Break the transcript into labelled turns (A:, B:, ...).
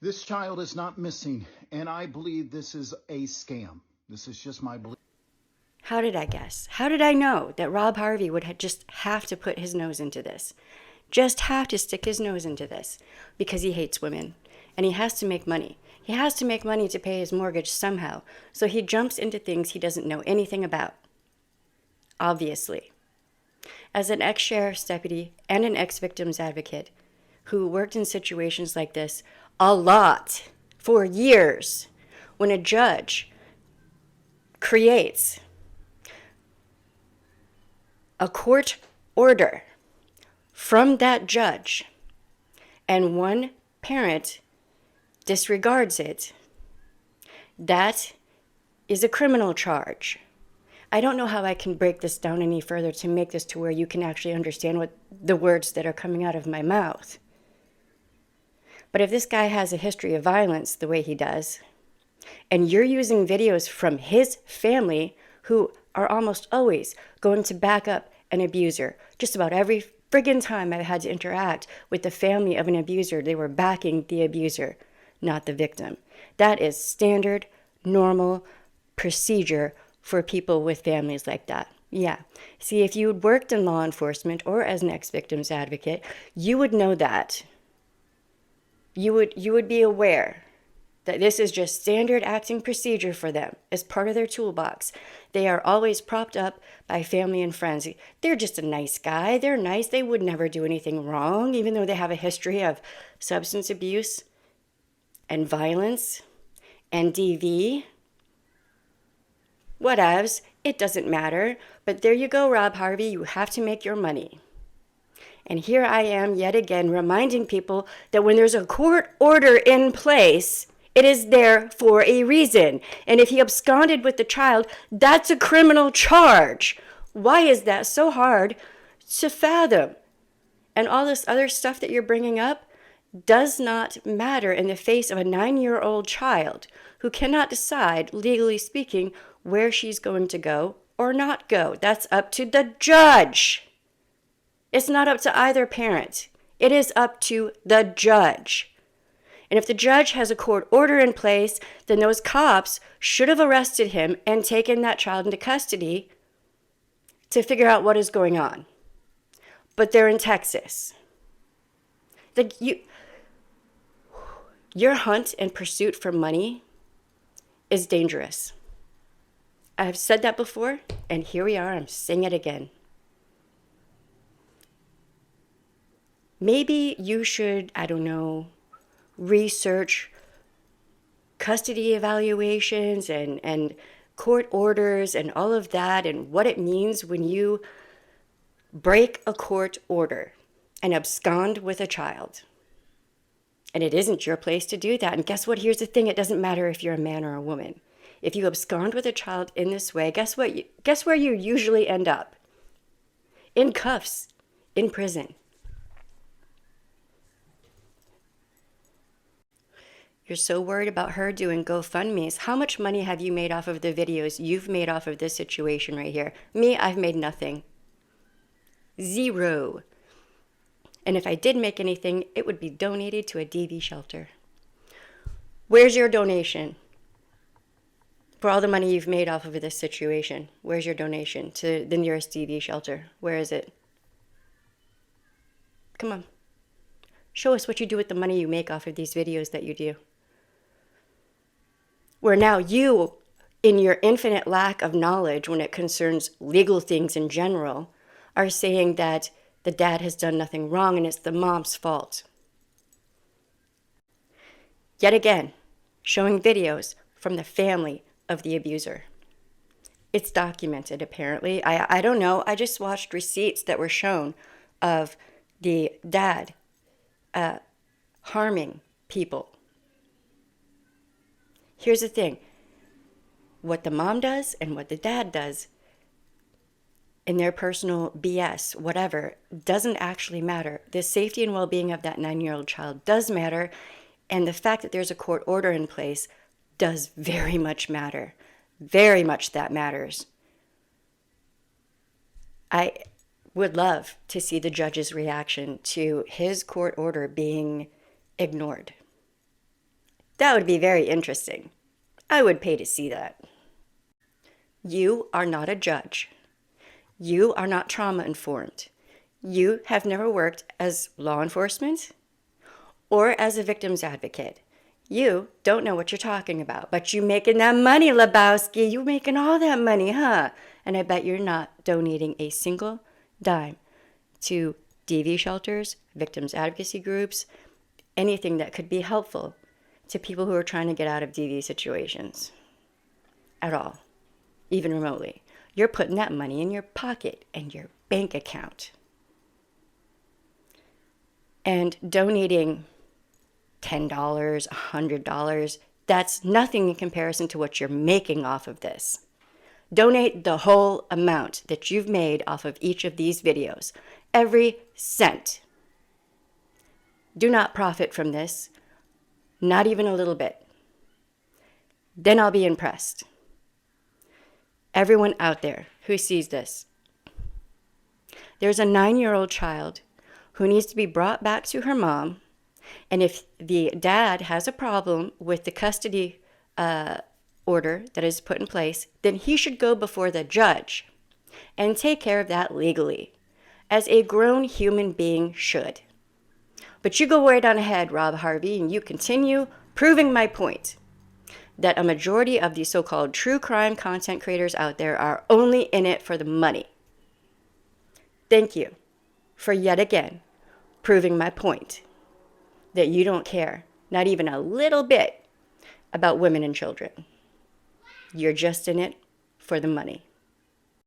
A: This child is not missing, and I believe this is a scam. This is just my belief.
B: How did I guess? How did I know that Rob Harvey would just have to put his nose into this? Just have to stick his nose into this because he hates women and he has to make money. He has to make money to pay his mortgage somehow, so he jumps into things he doesn't know anything about. Obviously. As an ex-sheriff's deputy and an ex-victim's advocate who worked in situations like this a lot for years, when a judge creates a court order from that judge and one parent disregards it, that is a criminal charge. I don't know how I can break this down any further to make this to where you can actually understand what the words that are coming out of my mouth. But if this guy has a history of violence the way he does, and you're using videos from his family who are almost always going to back up an abuser, just about every friggin' time I've had to interact with the family of an abuser, they were backing the abuser, not the victim. That is standard, normal procedure for people with families like that. Yeah. See, if you had worked in law enforcement or as an ex-victim's advocate, you would know that. You would be aware that this is just standard acting procedure for them as part of their toolbox. They are always propped up by family and friends. They're just a nice guy. They're nice. They would never do anything wrong, even though they have a history of substance abuse and violence and DV. Whatevs. It doesn't matter. But there you go, Rob Harvey. You have to make your money. And here I am yet again reminding people that when there's a court order in place, it is there for a reason. And if he absconded with the child, that's a criminal charge. Why is that so hard to fathom? And all this other stuff that you're bringing up does not matter in the face of a 9-year-old child who cannot decide, legally speaking, where she's going to go or not go. That's up to the judge. It's not up to either parent. It is up to the judge. And if the judge has a court order in place, then those cops should have arrested him and taken that child into custody to figure out what is going on. But they're in Texas. Your hunt and pursuit for money is dangerous. I've said that before, and here we are, I'm saying it again. Maybe you should, I don't know, research custody evaluations and court orders and all of that and what it means when you break a court order and abscond with a child. And it isn't your place to do that. And guess what? Here's the thing. It doesn't matter if you're a man or a woman. If you abscond with a child in this way, guess what? Guess where you usually end up? In cuffs, in prison. You're so worried about her doing GoFundMes. How much money have you made off of the videos you've made off of this situation right here? Me, I've made nothing. Zero. And if I did make anything, it would be donated to a DV shelter. Where's your donation? For all the money you've made off of this situation, where's your donation to the nearest DV shelter? Where is it? Come on. Show us what you do with the money you make off of these videos that you do. Where now you, in your infinite lack of knowledge when it concerns legal things in general, are saying that the dad has done nothing wrong and it's the mom's fault. Yet again, showing videos from the family of the abuser. It's documented, apparently. I don't know. I just watched receipts that were shown of the dad harming people. Here's the thing. What the mom does and what the dad does in their personal BS, whatever, doesn't actually matter. The safety and well-being of that 9-year-old child does matter, and the fact that there's a court order in place does very much matter. Very much that matters. I would love to see the judge's reaction to his court order being ignored. That would be very interesting. I would pay to see that. You are not a judge. You are not trauma informed. You have never worked as law enforcement or as a victim's advocate. You don't know what you're talking about, but you making that money, Lebowski. You making all that money, huh? And I bet you're not donating a single dime to DV shelters, victims advocacy groups, anything that could be helpful to people who are trying to get out of DV situations at all, even remotely. You're putting that money in your pocket and your bank account. And donating $10, $100, that's nothing in comparison to what you're making off of this. Donate the whole amount that you've made off of each of these videos, every cent. Do not profit from this, not even a little bit. Then I'll be impressed. Everyone out there who sees this, there's a 9-year-old child who needs to be brought back to her mom. And if the dad has a problem with the custody order that is put in place, then he should go before the judge and take care of that legally, as a grown human being should. But you go right on ahead, Rob Harvey, and you continue proving my point that a majority of these so-called true crime content creators out there are only in it for the money. Thank you for yet again proving my point that you don't care, not even a little bit, about women and children. You're just in it for the money.